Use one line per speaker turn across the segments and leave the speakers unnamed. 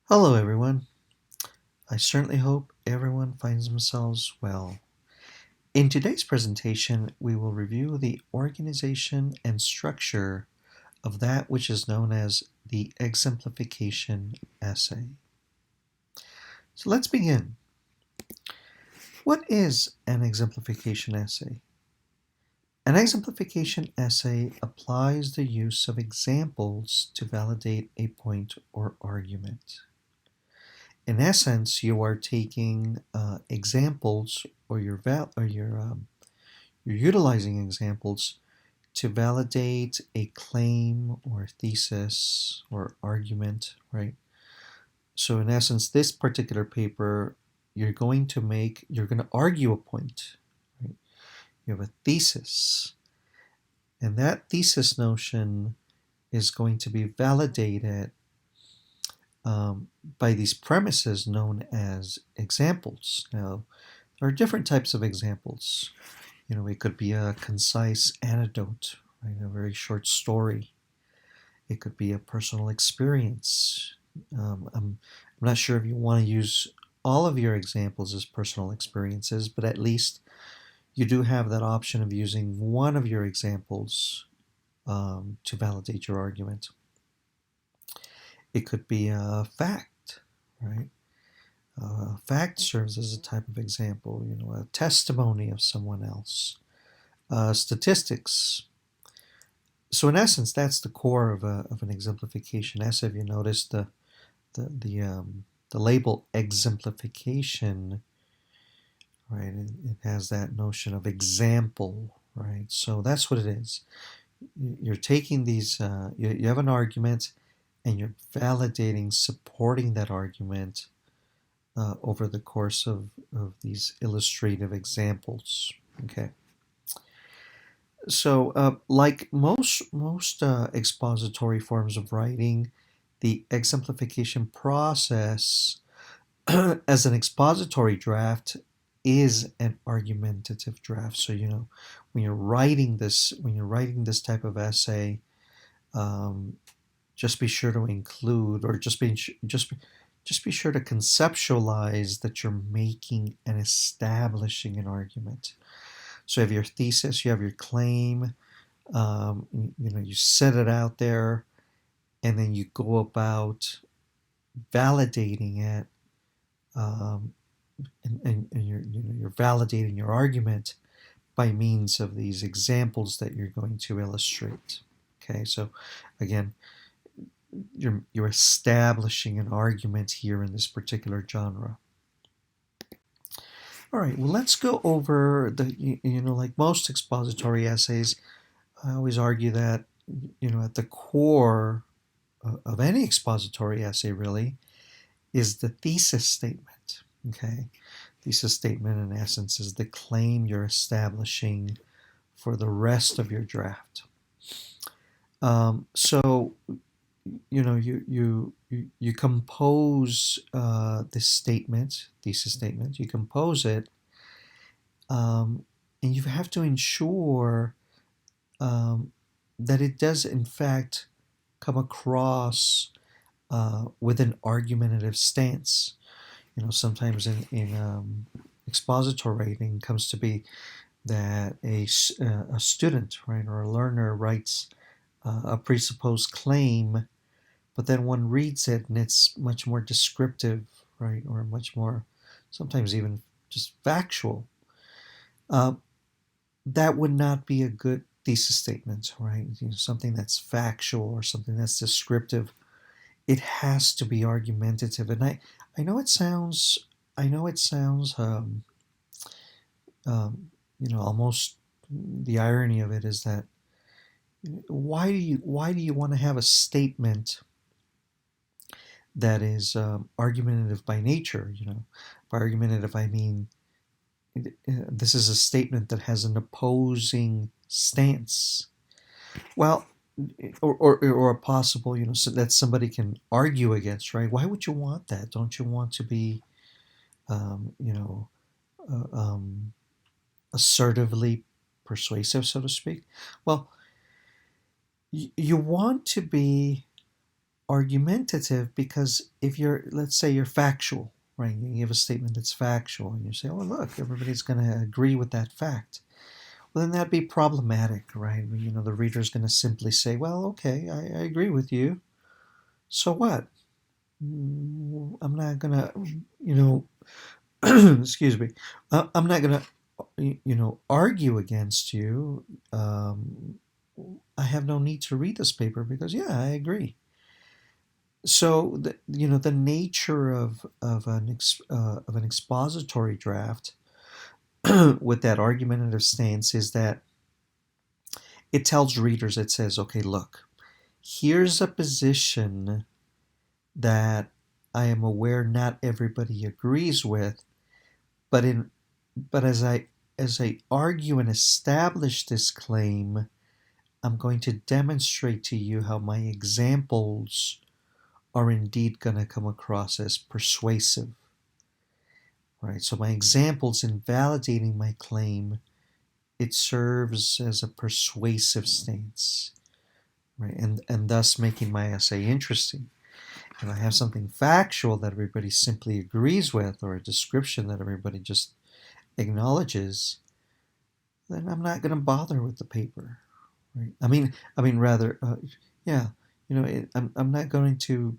Hello, everyone. I certainly hope everyone finds themselves well. In today's presentation, we will review the organization and structure of that which is known as the exemplification essay. So let's begin. What is an exemplification essay? An exemplification essay applies the use of examples to validate a point or argument. In essence, you are taking examples, or you're utilizing examples to validate a claim or thesis or argument, right? So, in essence, this particular paper, you're going to argue a point, right? You have a thesis, and that thesis notion is going to be validated by these premises known as examples. Now, there are different types of examples. It could be a concise anecdote, right? A very short story. It could be a personal experience. I'm not sure if you want to use all of your examples as personal experiences, but at least you do have that option of using one of your examples to validate your argument. It could be a fact, right? Fact serves as a type of example, a testimony of someone else. Statistics. So in essence, that's the core of an exemplification essay. If you notice the label exemplification, right? It has that notion of example, right? So that's what it is. You're taking these. You have an argument, and you're validating, supporting that argument over the course of these illustrative examples. Okay. So, like most expository forms of writing, the exemplification process as an expository draft is an argumentative draft. So, when you're writing this type of essay, um, just be sure to include, or just be sure to conceptualize that you're making and establishing an argument. So you have your thesis, you have your claim, you set it out there, and then you go about validating it, um, and you're validating your argument by means of these examples that you're going to illustrate. Okay, so again, you're establishing an argument here in this particular genre. All right, well, let's go over like most expository essays. I always argue that, at the core of any expository essay really is the thesis statement. Okay, thesis statement in essence is the claim you're establishing for the rest of your draft. So you compose this statement, thesis statement. You compose it, and you have to ensure that it does in fact come across with an argumentative stance. Sometimes in expository writing comes to be that a student, right, or a learner writes a presupposed claim, but then one reads it and it's much more descriptive, right, or much more, sometimes even just factual. Uh, that would not be a good thesis statement, right? Something that's factual or something that's descriptive. It has to be argumentative, and I know it sounds, I know it sounds, almost the irony of it is that why do you want to have a statement that is argumentative by nature? By argumentative I mean this is a statement that has an opposing stance. Well, or a possible, so that somebody can argue against, right? Why would you want that? Don't you want to be, um, you know, uh, um, assertively persuasive, so to speak? Well, you want to be. argumentative because if you're, let's say you're factual, right? You have a statement that's factual and you say, oh, look, everybody's going to agree with that fact. Well, then that'd be problematic, right? The reader's going to simply say, well, okay, I agree with you. So what? I'm not going to, excuse me, I'm not going to, argue against you. Um, I have no need to read this paper because, yeah, I agree. So the nature of an expository draft with that argumentative stance is that it tells readers, it says, okay, look, here's a position that I am aware not everybody agrees with, but in but as I argue and establish this claim, I'm going to demonstrate to you how my examples are indeed going to come across as persuasive. Right? So my examples in validating my claim, it serves as a persuasive stance, right? And thus making my essay interesting. If I have something factual that everybody simply agrees with, or a description that everybody just acknowledges, then I'm not going to bother with the paper, right? I mean, rather, yeah, I'm not going to,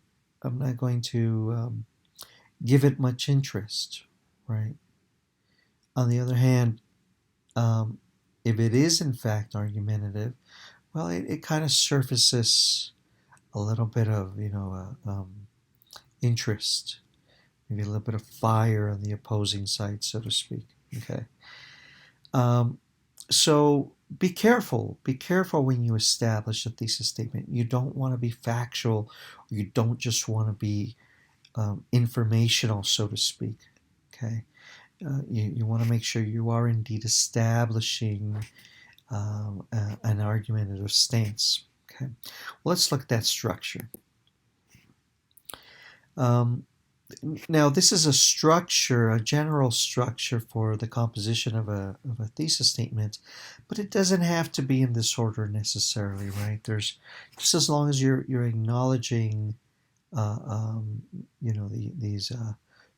give it much interest, right? On the other hand, um, if it is in fact argumentative, well, it kind of surfaces a little bit of interest, maybe a little bit of fire on the opposing side, so to speak. Okay. Um, so be careful. Be careful when you establish a thesis statement. You don't want to be factual. You don't just want to be informational, so to speak. Okay. You want to make sure you are indeed establishing an argumentative stance. Okay. Well, let's look at that structure. Um, Now, this is a structure, a general structure for the composition of a thesis statement, but it doesn't have to be in this order necessarily, right? There's just as long as you're acknowledging, these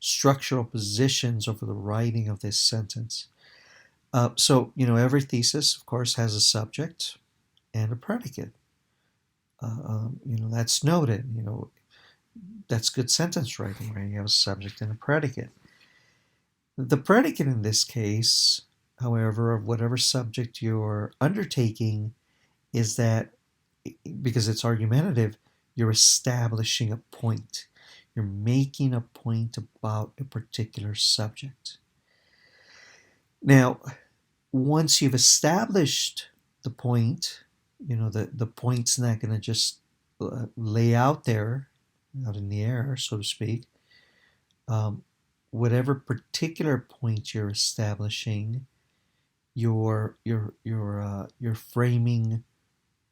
structural positions over the writing of this sentence. So, every thesis, of course, has a subject and a predicate. That's noted. That's good sentence writing, right? You have a subject and a predicate. The predicate in this case, however, of whatever subject you're undertaking, is that because it's argumentative, you're establishing a point. You're making a point about a particular subject. Now, once you've established the point, the point's not going to just lay out there, out in the air, so to speak. Whatever particular point you're establishing, you're framing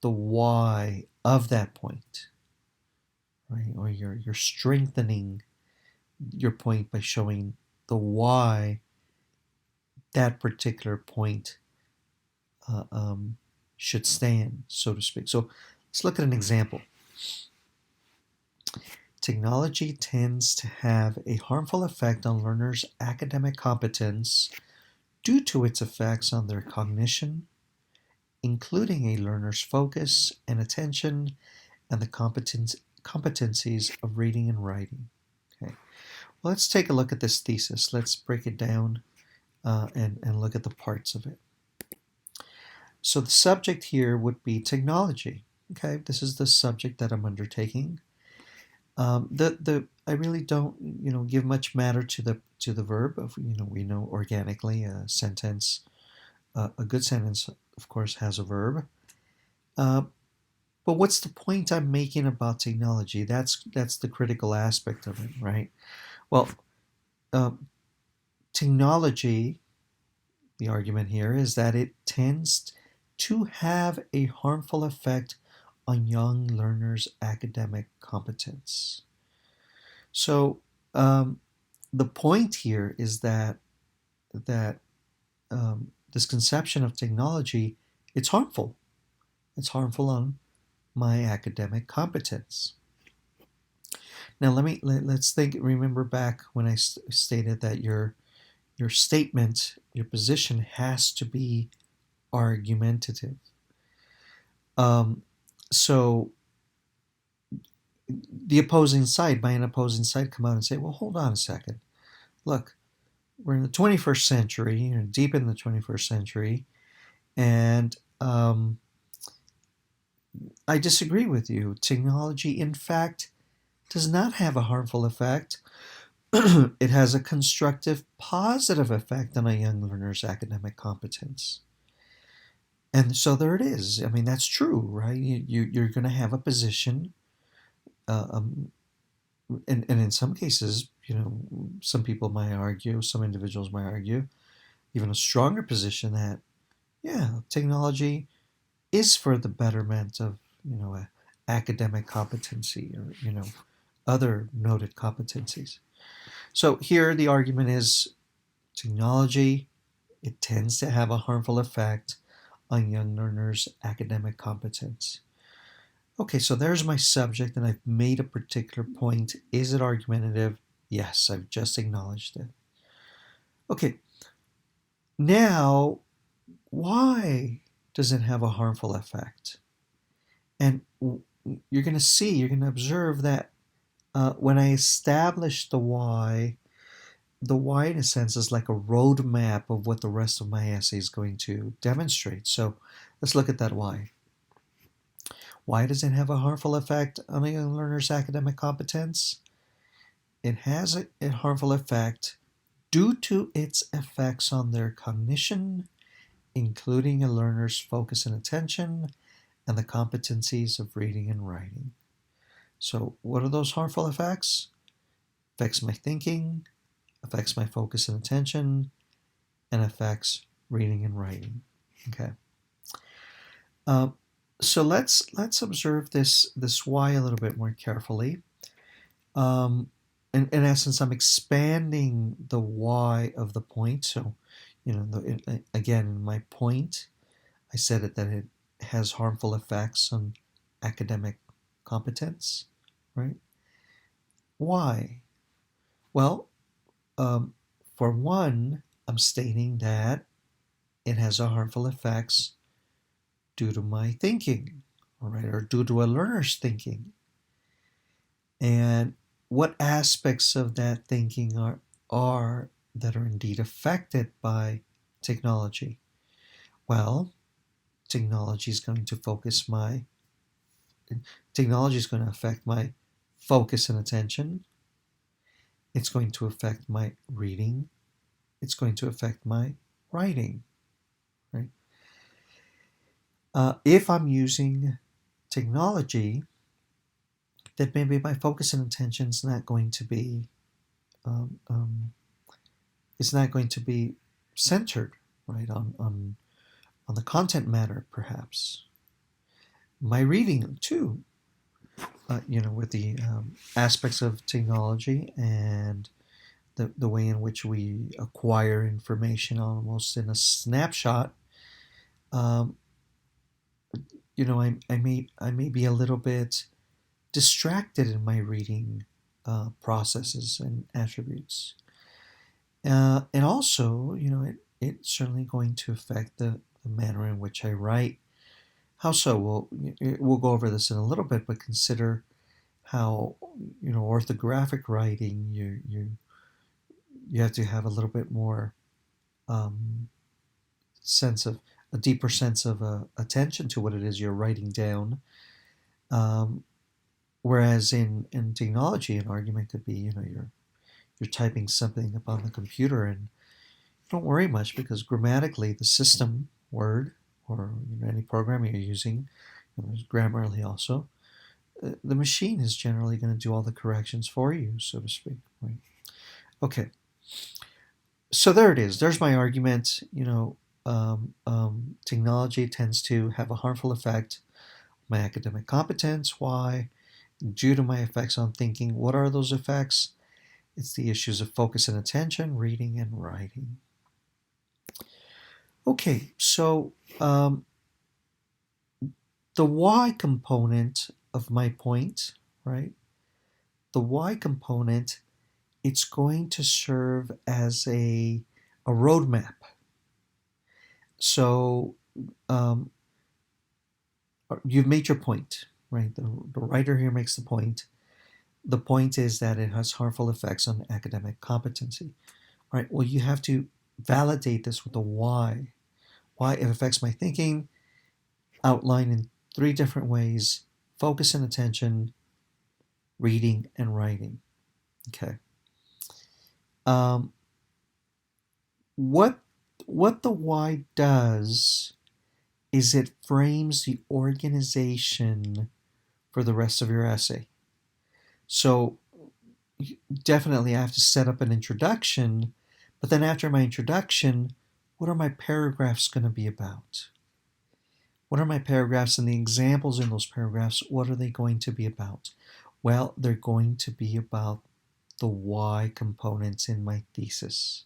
the why of that point, right? Or you're strengthening your point by showing the why that particular point should stand, so to speak. So let's look at an example. Technology tends to have a harmful effect on learners' academic competence due to its effects on their cognition, including a learner's focus and attention and the competencies of reading and writing. Okay. Well, let's take a look at this thesis. Let's break it down and look at the parts of it. So the subject here would be technology. Okay, this is the subject that I'm undertaking. I really don't give much matter to the verb. Of we know organically a sentence, a good sentence, of course, has a verb. But what's the point I'm making about technology? That's the critical aspect of it, right? Well, technology, the argument here is that it tends to have a harmful effect on young learners' academic competence. So the point here is that this conception of technology, it's harmful. It's harmful on my academic competence. Now let's think. Remember back when I stated that your statement, your position has to be argumentative. Um, so the opposing side, by an opposing side, come out and say, "Well, hold on a second. Look, we're in the 21st century, deep in the 21st century, and I disagree with you. Technology, in fact, does not have a harmful effect. It has a constructive, positive effect on a young learner's academic competence." And so there it is. I mean, that's true, right? You're going to have a position, uh, um, and in some cases, some people might argue, some individuals might argue, even a stronger position that, yeah, technology is for the betterment of, academic competency or, other noted competencies. So here the argument is technology, it tends to have a harmful effect on young learners' academic competence. Okay, so there's my subject, and I've made a particular point. Is it argumentative? Yes, I've just acknowledged it. Okay, now, why does it have a harmful effect? And you're going to see, you're going to observe that when I establish the why, in a sense, is like a roadmap of what the rest of my essay is going to demonstrate. So let's look at that why. Why does it have a harmful effect on a young learner's academic competence? It has a harmful effect due to its effects on their cognition, including a learner's focus and attention, and the competencies of reading and writing. So, what are those harmful effects? Affects my thinking, affects my focus and attention, and affects reading and writing. Okay. Uh, so let's observe this why a little bit more carefully. In essence, I'm expanding the why of the point. So, again, in my point, I said that it has harmful effects on academic competence, right? Why? Well, for one, I'm stating that it has a harmful effects due to my thinking, all right, or due to a learner's thinking. And what aspects of that thinking are that are indeed affected by technology? Well, technology is going to focus my technology is going to affect my focus and attention. It's going to affect my reading. It's going to affect my writing, right? If I'm using technology, then maybe my focus and attention is not going to be um, um, it's not going to be centered, right, on the content matter, perhaps. My reading too, with the aspects of technology and the way in which we acquire information almost in a snapshot. Um, I may be a little bit distracted in my reading processes and attributes. And also, it's certainly going to affect the manner in which I write. How so? We'll go over this in a little bit, but consider how, orthographic writing, you have to have a little bit more um, sense of a deeper sense of attention to what it is you're writing down. Um, Whereas in technology, an argument could be, you're typing something up on the computer and don't worry much because grammatically the system word or any program you're using, grammarly also, the machine is generally going to do all the corrections for you, so to speak. Right? Okay, so there it is. There's my argument. Technology tends to have a harmful effect on my academic competence. Why? Due to my effects on thinking. What are those effects? It's the issues of focus and attention, reading and writing. Okay, so the why component of my point, right, the y component, it's going to serve as a roadmap. So um, you've made your point, right? The writer here makes the point. The point is that it has harmful effects on academic competency. All right, well, you have to validate this with the why. Why it affects my thinking, outlined in 3 different ways: focus and attention, reading, and writing. Okay. Um, what the why does is it frames the organization for the rest of your essay. So definitely I have to set up an introduction, but then after my introduction, what are my paragraphs going to be about? What are my paragraphs and the examples in those paragraphs? What are they going to be about? Well, they're going to be about the why components in my thesis.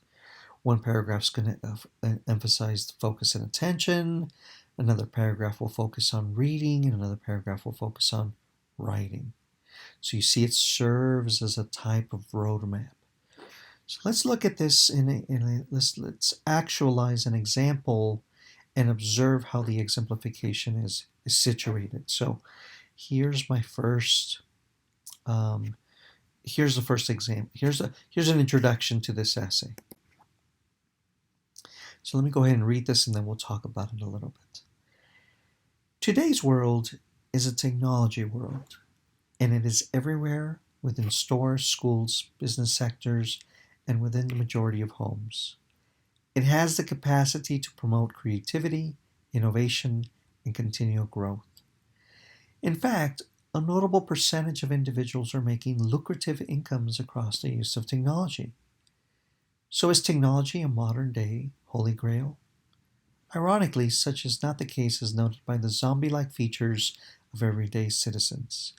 One paragraph is going to emphasize the focus and attention. Another paragraph will focus on reading, and another paragraph will focus on writing. So you see, it serves as a type of roadmap. So let's look at this let's actualize an example and observe how the exemplification is situated. So here's my first. Here's the first example. Here's an introduction to this essay. So let me go ahead and read this, and then we'll talk about it a little bit. Today's world is a technology world, and it is everywhere within stores, schools, business sectors, and within the majority of homes. It has the capacity to promote creativity, innovation, and continual growth. In fact, a notable percentage of individuals are making lucrative incomes across the use of technology. So is technology a modern-day holy grail? Ironically, such is not the case as noted by the zombie-like features of everyday citizens.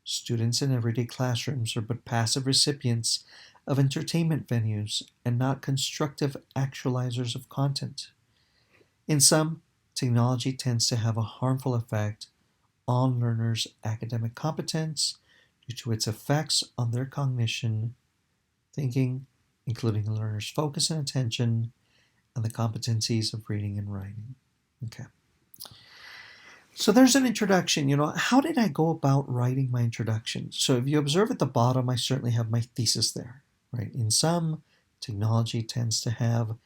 Students in everyday classrooms are but passive recipients of entertainment venues and not constructive actualizers of content. In sum, technology tends to have a harmful effect on learners' academic competence due to its effects on their cognition, thinking, including a learner's focus and attention, and the competencies of reading and writing. Okay. So there's an introduction. How did I go about writing my introduction? So if you observe at the bottom, I certainly have my thesis there, right? In sum, technology tends to have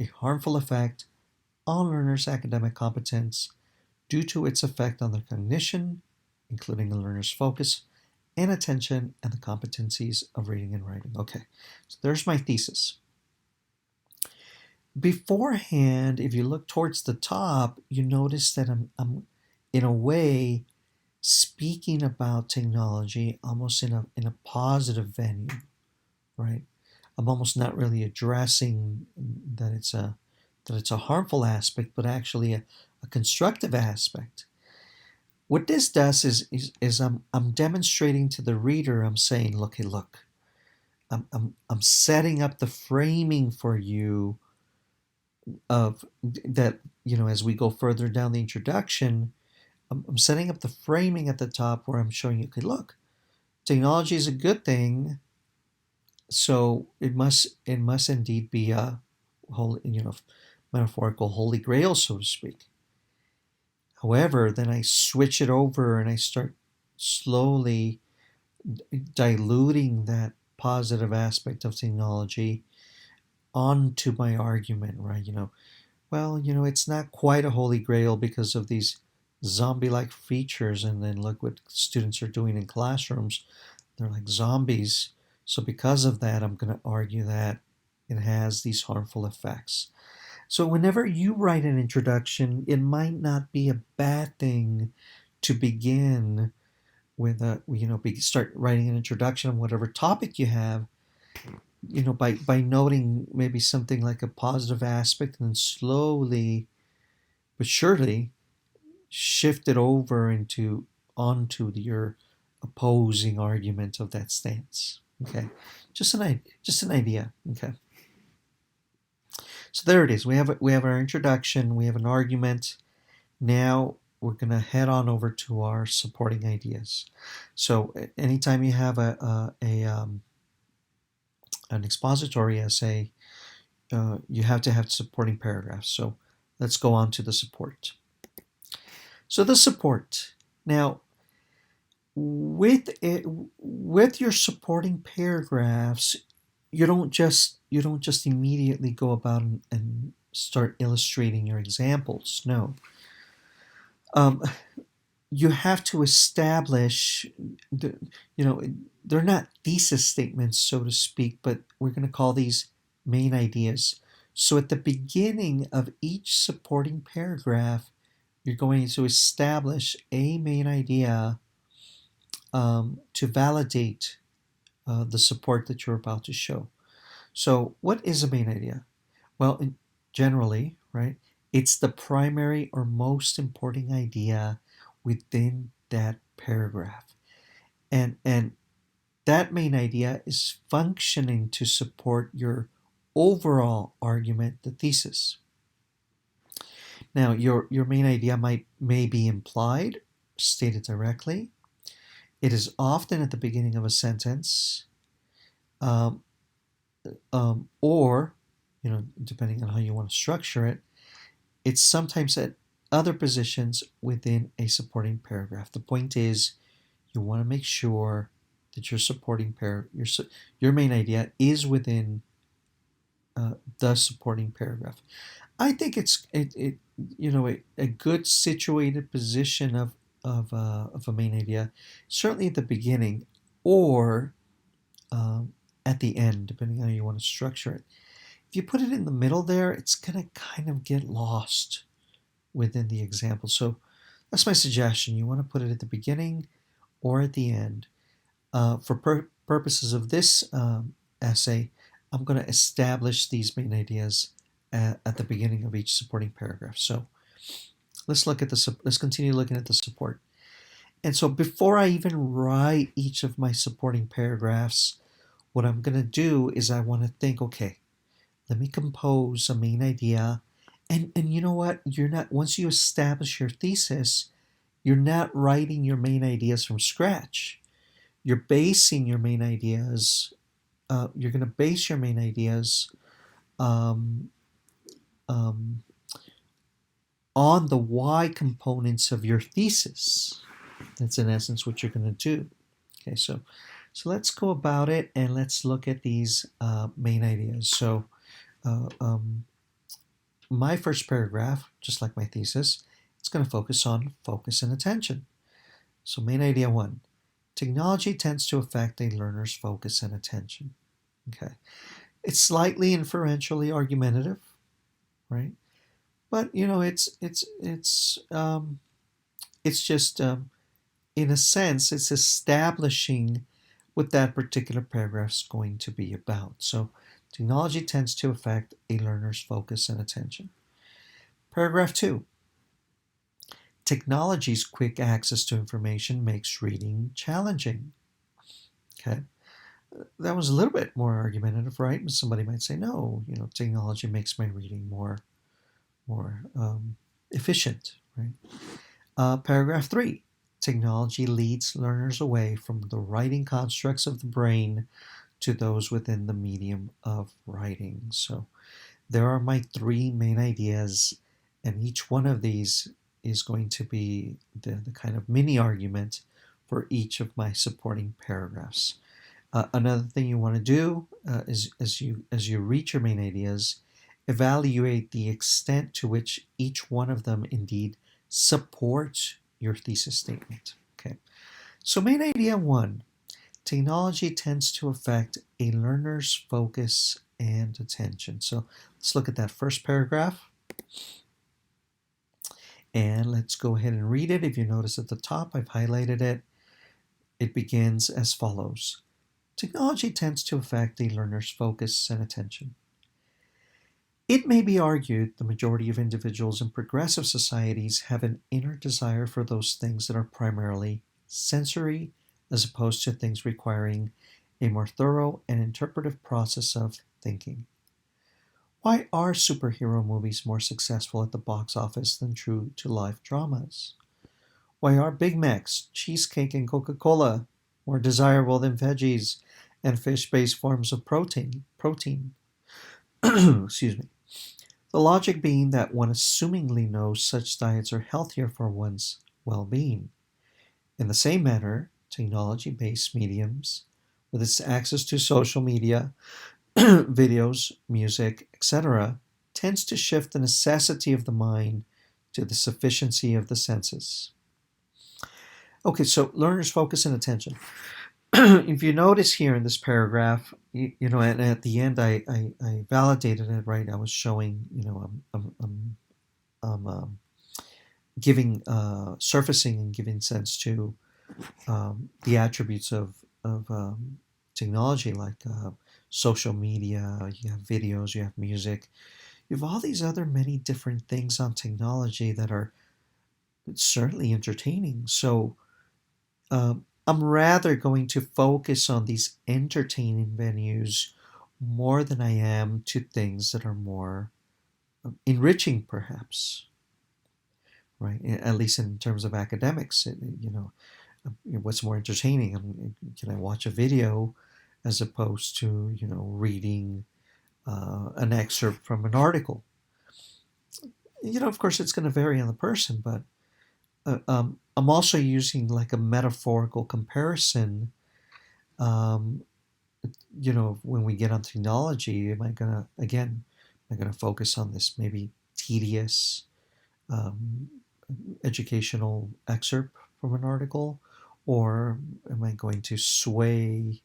a harmful effect on learners' academic competence due to its effect on their cognition, including a learner's focus and attention, and the competencies of reading and writing. Okay, so there's my thesis. Beforehand, if you look towards the top, you notice that I'm in a way speaking about technology almost in a positive venue, right? I'm almost not really addressing that it's a harmful aspect, but actually a constructive aspect. What this does is I'm demonstrating to the reader. I'm saying, look, hey, look, I'm setting up the framing for you of that. As we go further down the introduction, I'm setting up the framing at the top where I'm showing you, okay, look, technology is a good thing, so it must indeed be a holy, metaphorical holy grail, so to speak. However, then I switch it over and I start slowly diluting that positive aspect of technology onto my argument, right? It's not quite a holy grail because of these zombie-like features, and then look what students are doing in classrooms. They're like zombies. So because of that, I'm going to argue that it has these harmful effects. So whenever you write an introduction, it might not be a bad thing to begin with start writing an introduction on whatever topic you have, by noting maybe something like a positive aspect, and then slowly but surely shift it over onto your opposing argument of that stance. Okay, just an idea. Okay. So there it is. We have our introduction. We have an argument. Now we're going to head on over to our supporting ideas. So anytime you have an expository essay, you have to have supporting paragraphs. So let's go on to the support. So the support. Now, with your supporting paragraphs, you don't just immediately go about and start illustrating your examples. No, um, you have to establish the, they're not thesis statements, so to speak, but we're going to call these main ideas. So at the beginning of each supporting paragraph, you're going to establish a main idea to validate the support that you're about to show. So what is a main idea? Well, generally, right, it's the primary or most important idea within that paragraph. And that main idea is functioning to support your overall argument, the thesis. Now, your main idea may be implied, stated directly. It is often at the beginning of a sentence, um, or, depending on how you want to structure it, it's sometimes at other positions within a supporting paragraph. The point is, you want to make sure that your supporting your main idea is within the supporting paragraph. I think it's a good situated position of a main idea, certainly at the beginning or at the end, depending on how you want to structure it. If you put it in the middle there, it's going to kind of get lost within the example. So that's my suggestion. You want to put it at the beginning or at the end. For purposes of this essay, I'm going to establish these main ideas at the beginning of each supporting paragraph. So let's continue looking at the support. And so before I even write each of my supporting paragraphs, what I'm going to do is I want to think, okay, let me compose a main idea. And you know what? Once you establish your thesis, you're not writing your main ideas from scratch. You're basing your main ideas, you're going to base your main ideas um, um, on the why components of your thesis. That's in essence what you're going to do. Okay, so let's go about it and let's look at these main ideas. So my first paragraph, just like my thesis, it's going to focus on focus and attention. So main idea 1, technology tends to affect a learner's focus and attention. Okay, it's slightly inferentially argumentative, right? But it's just in a sense it's establishing what that particular paragraph is going to be about. So technology tends to affect a learner's focus and attention. Paragraph 2. Technology's quick access to information makes reading challenging. Okay. That was a little bit more argumentative, right? And somebody might say, no, technology makes my reading more efficient, right? Paragraph 3. Technology leads learners away from the writing constructs of the brain to those within the medium of writing. So there are my 3 main ideas, and each one of these is going to be the kind of mini argument for each of my supporting paragraphs. Another thing you want to do is as you reach your main ideas, evaluate the extent to which each one of them indeed supports your thesis statement. Okay, so main idea 1, technology tends to affect a learner's focus and attention. So let's look at that first paragraph. And let's go ahead and read it. If you notice at the top, I've highlighted it. It begins as follows. Technology tends to affect a learner's focus and attention. It may be argued the majority of individuals in progressive societies have an inner desire for those things that are primarily sensory, as opposed to things requiring a more thorough and interpretive process of thinking. Why are superhero movies more successful at the box office than true to life dramas? Why are Big Macs, cheesecake, and Coca-Cola more desirable than veggies and fish-based forms of protein? Excuse me. The logic being that one assumingly knows such diets are healthier for one's well-being. In the same manner, technology-based mediums, with its access to social media, videos, music, etc., tends to shift the necessity of the mind to the sufficiency of the senses. Okay, so learners' focus and attention. If you notice here in this paragraph, and at the end I validated it, right? I was showing, giving, surfacing and giving sense to the attributes of technology, like social media, you have videos, you have music, you have all these other many different things on technology that are certainly entertaining. So I'm rather going to focus on these entertaining venues more than I am to things that are more enriching, perhaps, right? At least in terms of academics, what's more entertaining? Can I watch a video as opposed to, reading an excerpt from an article? Of course, it's going to vary on the person, but I'm also using like a metaphorical comparison. Um, when we get on technology, am I gonna focus on this maybe tedious um, educational excerpt from an article, or am I going to sway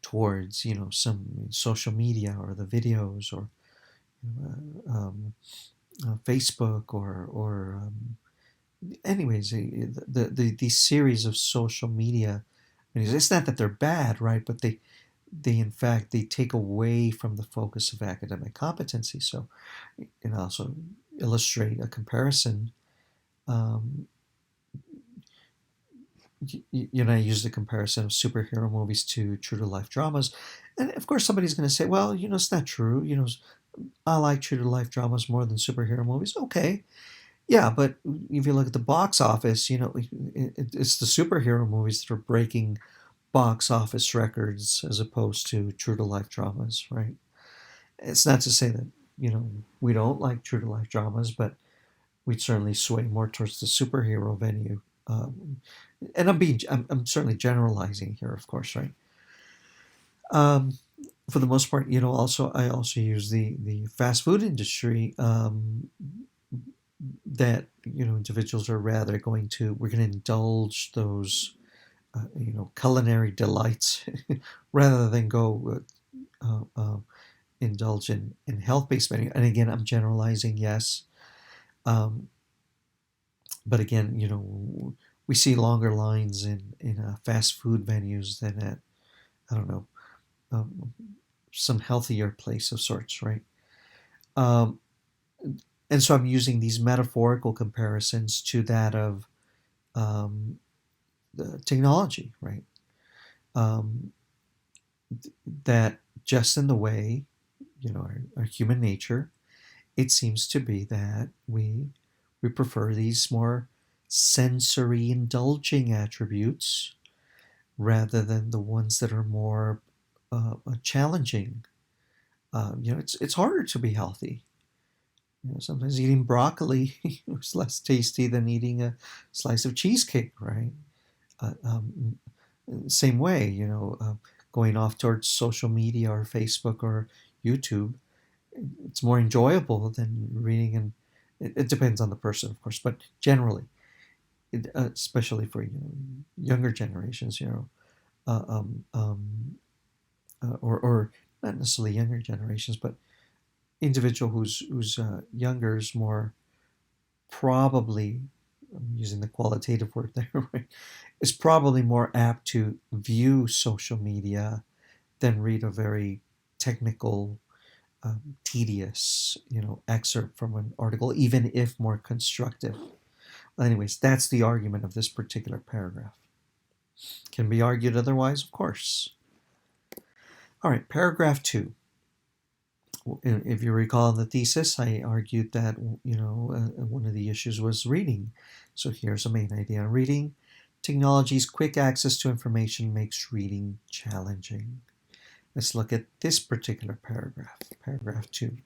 towards some social media or the videos or Facebook or anyways, the series of social media. It's not that they're bad, right? But they in fact they take away from the focus of academic competency. So, also illustrate a comparison. Um, I use the comparison of superhero movies to true to life dramas, and of course somebody's going to say, well, it's not true. I like true to life dramas more than superhero movies. Okay, yeah, but if you look at the box office, it's the superhero movies that are breaking box office records as opposed to true to life dramas, right? It's not to say that, we don't like true to life dramas, but we'd certainly sway more towards the superhero venue. And I'm certainly generalizing here, of course, right? Um, for the most part, I also use the fast food industry, that individuals are rather we're going to indulge those culinary delights rather than go indulge in health-based menu. And again, I'm generalizing, yes, um, but again, we see longer lines in fast food venues than at, I don't know, um, some healthier place of sorts, right? Um, and so I'm using these metaphorical comparisons to that of um, the technology, right? Um, that just in the way, our human nature, it seems to be that we prefer these more sensory indulging attributes rather than the ones that are more challenging. It's harder to be healthy. Sometimes eating broccoli is less tasty than eating a slice of cheesecake, right? Uh, um, Same way, going off towards social media or Facebook or YouTube, it's more enjoyable than reading. And it depends on the person, of course, but generally, especially for younger generations, uh, um, um, or not necessarily younger generations, but individual who's younger is more probably, I'm using the qualitative word there, right, is probably more apt to view social media than read a very technical, tedious, excerpt from an article, even if more constructive. Well, anyways, that's the argument of this particular paragraph. Can be argued otherwise, of course. All right, paragraph 2. If you recall in the thesis, I argued that one of the issues was reading. So here's a main idea on reading. Technology's quick access to information makes reading challenging. Let's look at this particular paragraph, paragraph 2.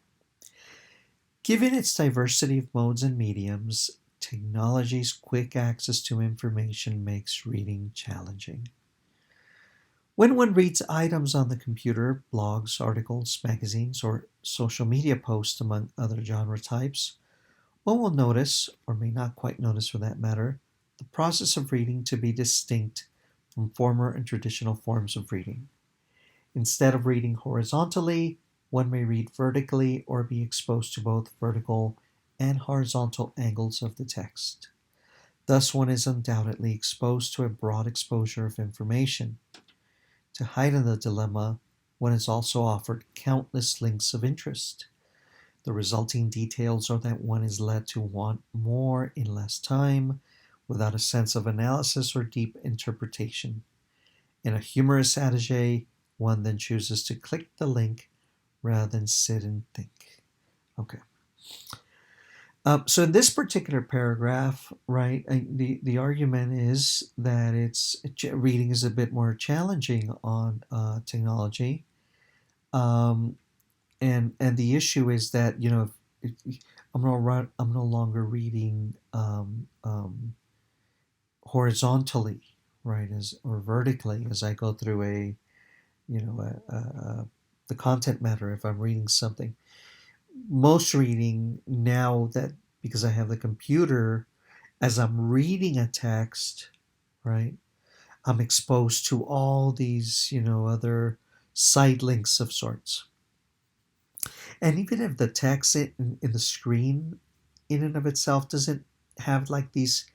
Given its diversity of modes and mediums, technology's quick access to information makes reading challenging. When one reads items on the computer, blogs, articles, magazines, or social media posts, among other genre types, one will notice, or may not quite notice for that matter, the process of reading to be distinct from former and traditional forms of reading. Instead of reading horizontally, one may read vertically or be exposed to both vertical and horizontal angles of the text. Thus, one is undoubtedly exposed to a broad exposure of information. To heighten the dilemma, one is also offered countless links of interest. The resulting details are that one is led to want more in less time, without a sense of analysis or deep interpretation. In a humorous adage, one then chooses to click the link rather than sit and think. Okay. So in this particular paragraph, right, the argument is that reading is a bit more challenging on technology, and the issue is that I'm no longer reading horizontally, right, or vertically as I go through the content matter. If I'm reading something, most reading now, that because I have the computer, as I'm reading a text, right, I'm exposed to all these, other side links of sorts. And even if the text in the screen in and of itself doesn't have like these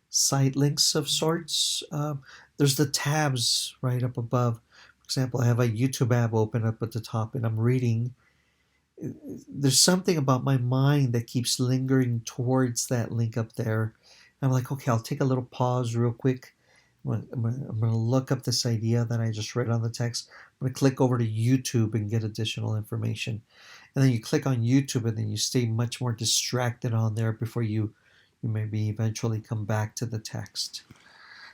side links of sorts, there's the tabs right up above. For example, I have a YouTube app open up at the top and I'm reading. There's something about my mind that keeps lingering towards that link up there. I'm like, okay, I'll take a little pause real quick. I'm going to look up this idea that I just read on the text. I'm going to click over to YouTube and get additional information. And then you click on YouTube and then you stay much more distracted on there before you maybe eventually come back to the text.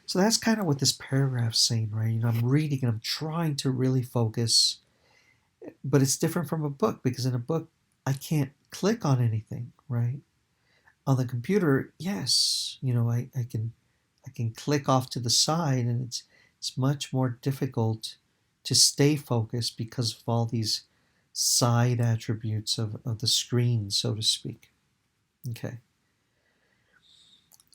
So that's kind of what this paragraph's saying, right? I'm reading and I'm trying to really focus, but it's different from a book because in a book, I can't click on anything, right? On the computer, yes, I can click off to the side, and it's much more difficult to stay focused because of all these side attributes of the screen, so to speak. Okay.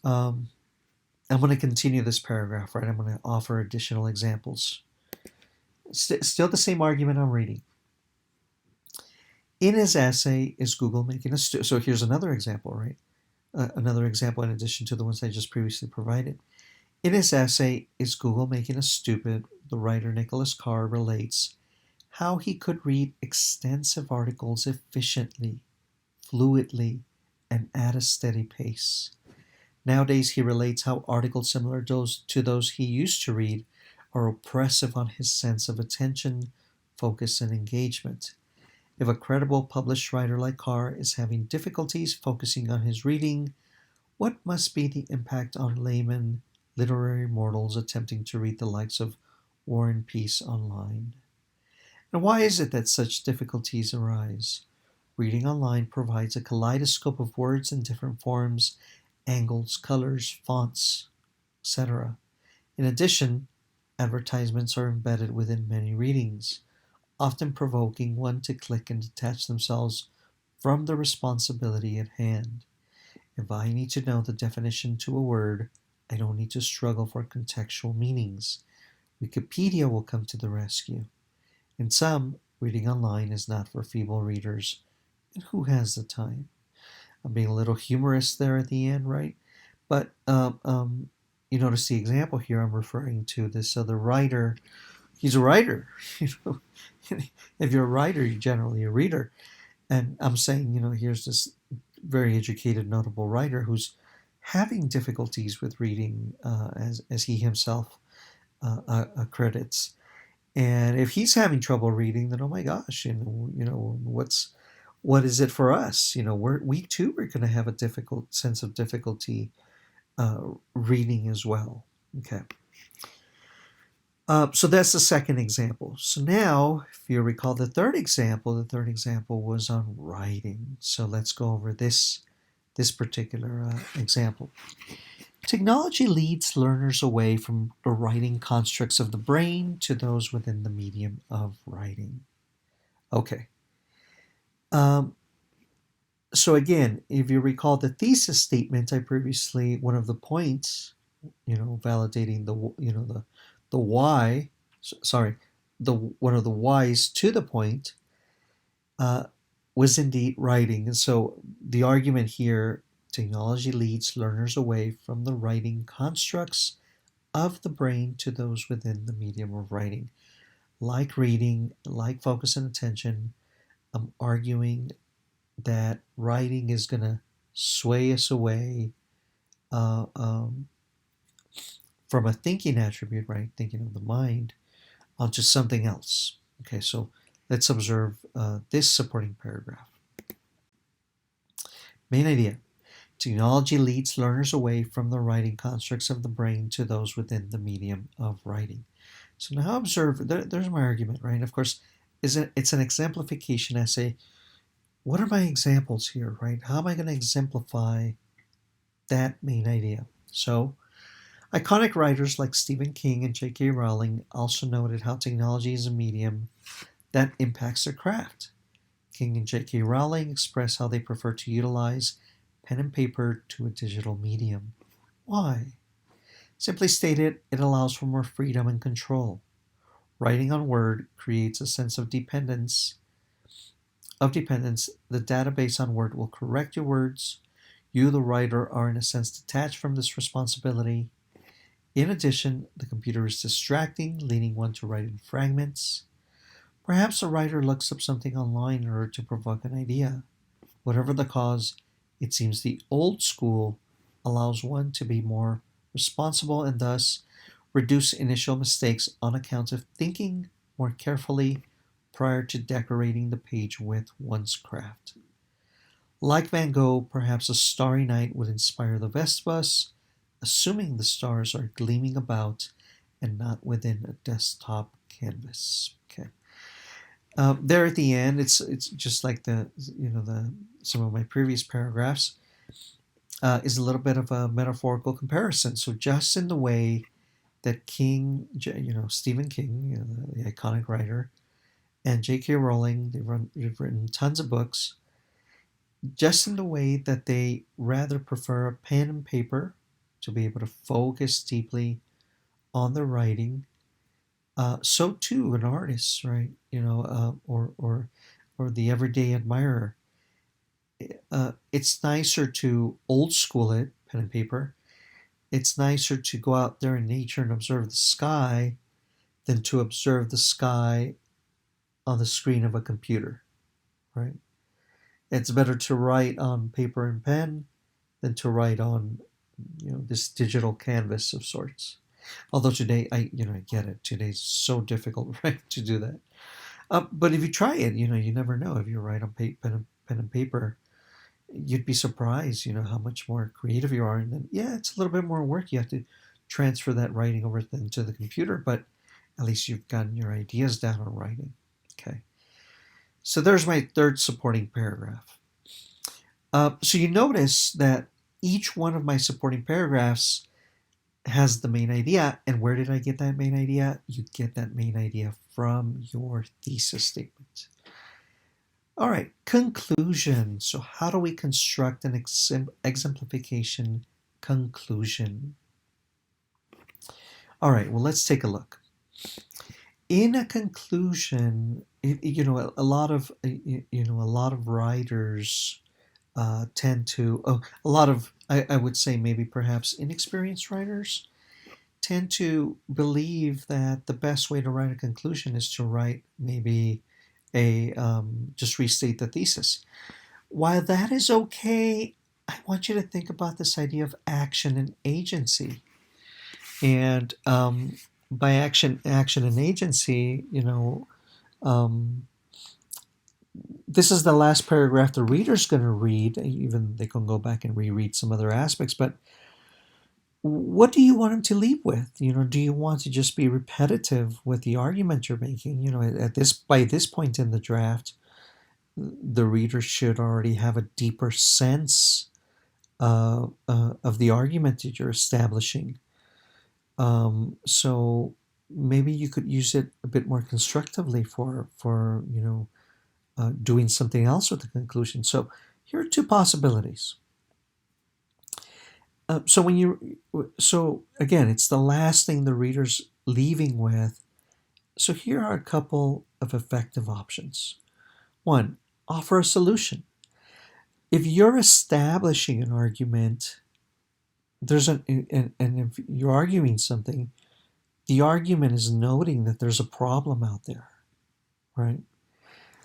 I'm going to continue this paragraph, right? I'm going to offer additional examples. Still the same argument I'm reading. In his essay, is Google making a so here's another example, right? Another example in addition to the ones I just previously provided. In his essay, Is Google Making Us Stupid?, the writer Nicholas Carr relates how he could read extensive articles efficiently, fluidly, and at a steady pace. Nowadays, he relates how articles similar to those he used to read are oppressive on his sense of attention, focus, and engagement. If a credible published writer like Carr is having difficulties focusing on his reading, what must be the impact on laymen, literary mortals attempting to read the likes of War and Peace online? And why is it that such difficulties arise? Reading online provides a kaleidoscope of words in different forms, angles, colors, fonts, etc. In addition, advertisements are embedded within many readings, often provoking one to click and detach themselves from the responsibility at hand. If I need to know the definition to a word, I don't need to struggle for contextual meanings. Wikipedia will come to the rescue. In sum, reading online is not for feeble readers, and who has the time? I'm being a little humorous there at the end, right? But you notice the example here. I'm referring to this other writer. He's a writer. If you're a writer, you're generally a reader. And I'm saying, here's this very educated, notable writer who's having difficulties with reading, as he himself credits. And if he's having trouble reading, then oh my gosh, what is it for us? We too are going to have a difficult sense of difficulty reading as well. Okay. So that's the second example. So now, if you recall the third example was on writing. So let's go over this particular example. Technology leads learners away from the writing constructs of the brain to those within the medium of writing. Okay. So again, if you recall the thesis statement, I previously, one of the points, validating the why, sorry, one of the whys to the point was indeed writing. And so the argument here, technology leads learners away from the writing constructs of the brain to those within the medium of writing. Like reading, like focus and attention, I'm arguing that writing is going to sway us away uh, um, from a thinking attribute, right? Thinking of the mind, onto something else. Okay, so let's observe this supporting paragraph. Main idea. Technology leads learners away from the writing constructs of the brain to those within the medium of writing. So now observe, there's my argument, right? Of course, it's an exemplification essay. What are my examples here, right? How am I going to exemplify that main idea? So, iconic writers like Stephen King and J.K. Rowling also noted how technology is a medium that impacts their craft. King and J.K. Rowling express how they prefer to utilize pen and paper to a digital medium. Why? Simply stated, it allows for more freedom and control. Writing on Word creates a sense of dependence. The database on Word will correct your words. You, the writer, are in a sense detached from this responsibility. In addition, the computer is distracting, leading one to write in fragments. Perhaps a writer looks up something online in order to provoke an idea. Whatever the cause, it seems the old school allows one to be more responsible and thus reduce initial mistakes on account of thinking more carefully prior to decorating the page with one's craft. Like Van Gogh, perhaps a starry night would inspire the best of us, assuming the stars are gleaming about and not within a desktop canvas. Okay. There at the end, it's just like the some of my previous paragraphs is a little bit of a metaphorical comparison. So just in the way that Stephen King, the iconic writer, and J.K. Rowling, they've written tons of books. Just in the way that they rather prefer a pen and paper to be able to focus deeply on the writing, so too an artist, right? Or the everyday admirer. It's nicer to old school it, pen and paper. It's nicer to go out there in nature and observe the sky than to observe the sky on the screen of a computer, right? It's better to write on paper and pen than to write on, this digital canvas of sorts. Although today, I get it. Today's so difficult, right, to do that. But if you try it, you never know. If you write on pen and paper, you'd be surprised, how much more creative you are. And then, yeah, it's a little bit more work. You have to transfer that writing over to the computer, but at least you've gotten your ideas down on writing. Okay. So there's my third supporting paragraph. So you notice that each one of my supporting paragraphs has the main idea. And where did I get that main idea? You get that main idea from your thesis statement. All right, conclusion. So how do we construct an exemplification conclusion? All right, well, let's take a look. In a conclusion, a lot of writers tend to, a lot of, I would say maybe perhaps inexperienced writers tend to believe that the best way to write a conclusion is to write maybe just restate the thesis. While that is okay, I want you to think about this idea of action and agency. And by action and agency, um, this is the last paragraph the reader's going to read. Even they can go back and reread some other aspects, but what do you want them to leave with? Do you want to just be repetitive with the argument you're making? At this by this point in the draft, the reader should already have a deeper sense of the argument that you're establishing. So maybe you could use it a bit more constructively for doing something else with the conclusion. So here are two possibilities. So again, it's the last thing the reader's leaving with. So here are a couple of effective options. One, offer a solution. If you're establishing an argument, and if you're arguing something, the argument is noting that there's a problem out there, right?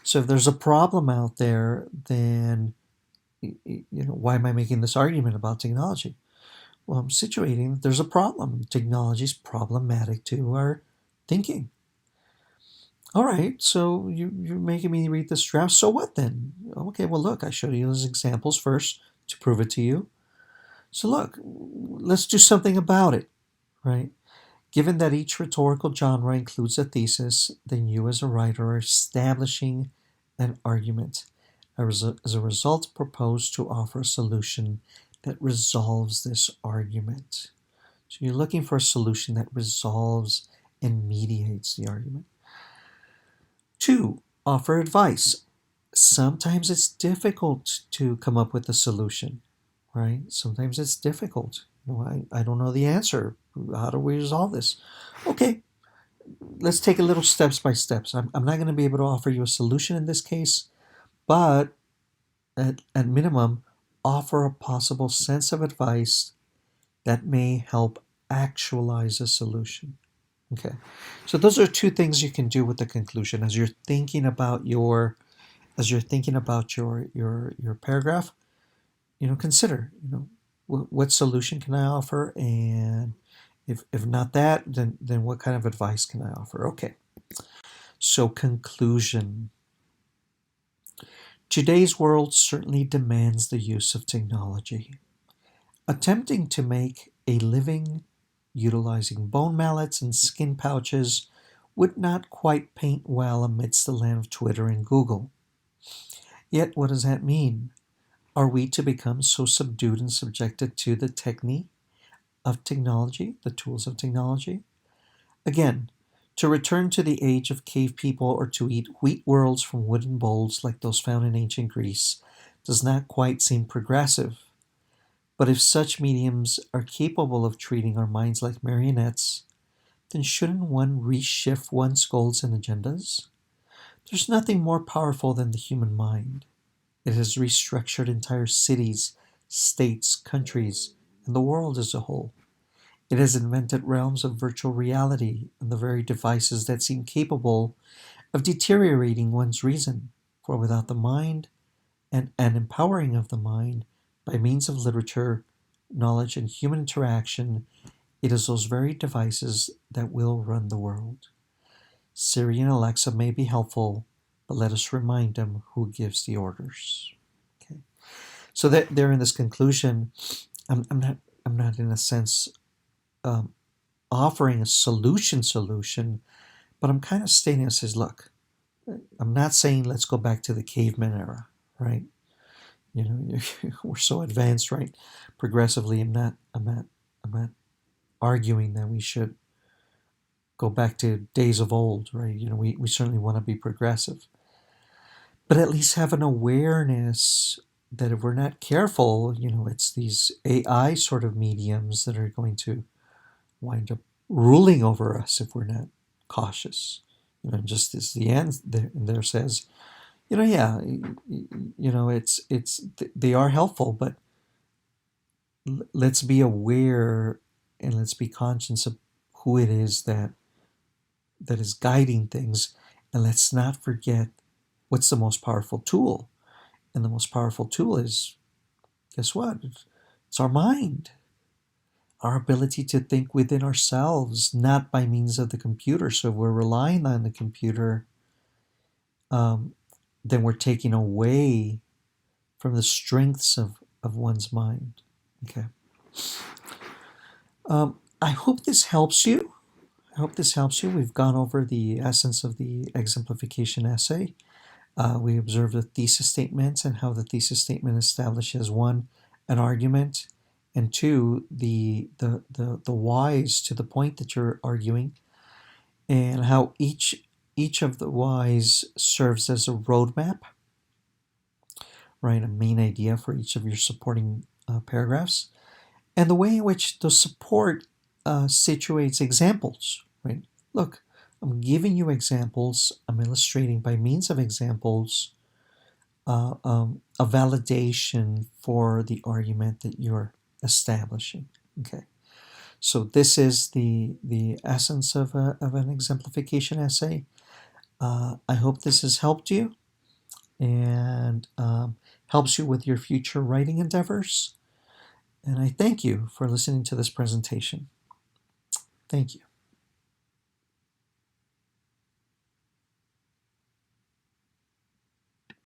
So if there's a problem out there, then why am I making this argument about technology? Well, I'm situating that there's a problem. Technology is problematic to our thinking. All right, so you're making me read this draft. So what then? Okay, well, look, I showed you those examples first to prove it to you. So look, let's do something about it, right? Given that each rhetorical genre includes a thesis, then you as a writer are establishing an argument. As a result, propose to offer a solution that resolves this argument. So you're looking for a solution that resolves and mediates the argument. Two, offer advice. Sometimes it's difficult to come up with a solution, right? Sometimes it's difficult. I don't know the answer. How do we resolve this? Okay, let's take it a little steps by steps. I'm not going to be able to offer you a solution in this case, but at minimum, offer a possible sense of advice that may help actualize a solution. Okay, so those are two things you can do with the conclusion as you're thinking about your your paragraph. Consider what solution can I offer, and if not that, then what kind of advice can I offer? Okay, so conclusion. Today's world certainly demands the use of technology. Attempting to make a living utilizing bone mallets and skin pouches would not quite paint well amidst the land of Twitter and Google. Yet, what does that mean? Are we to become so subdued and subjected to the technique of technology, the tools of technology? Again, to return to the age of cave people or to eat wheat worlds from wooden bowls like those found in ancient Greece does not quite seem progressive. But if such mediums are capable of treating our minds like marionettes, then shouldn't one reshift one's goals and agendas? There's nothing more powerful than the human mind. It has restructured entire cities, states, countries, and the world as a whole. It has invented realms of virtual reality and the very devices that seem capable of deteriorating one's reason. For without the mind and an empowering of the mind by means of literature, knowledge, and human interaction, it is those very devices that will run the world. Siri and Alexa may be helpful, but let us remind them who gives the orders. Okay, so that there in this conclusion, I'm not in a sense um, offering a solution, but I'm kind of stating it says, look, I'm not saying let's go back to the caveman era, right? We're so advanced, right? Progressively, I'm not arguing that we should go back to days of old, right? We certainly want to be progressive, but at least have an awareness that if we're not careful, it's these AI sort of mediums that are going to wind up ruling over us if we're not cautious. Just as the end there says, yeah, it's they are helpful, but let's be aware and let's be conscious of who it is that is guiding things, and let's not forget what's the most powerful tool. And the most powerful tool is, guess what? It's our mind. our ability to think within ourselves, not by means of the computer. So if we're relying on the computer, then we're taking away from the strengths of one's mind. Okay. I hope this helps you. I hope this helps you. We've gone over the essence of the exemplification essay. We observed the thesis statements and how the thesis statement establishes one, an argument, and two, the whys to the point that you're arguing, and how each of the whys serves as a roadmap, right? A main idea for each of your supporting paragraphs, and the way in which the support situates examples, right? Look, I'm giving you examples. I'm illustrating by means of examples a validation for the argument that you're establishing. Okay, so this is the essence of an exemplification essay. I hope this has helped you and helps you with your future writing endeavors. And I thank you for listening to this presentation. Thank you.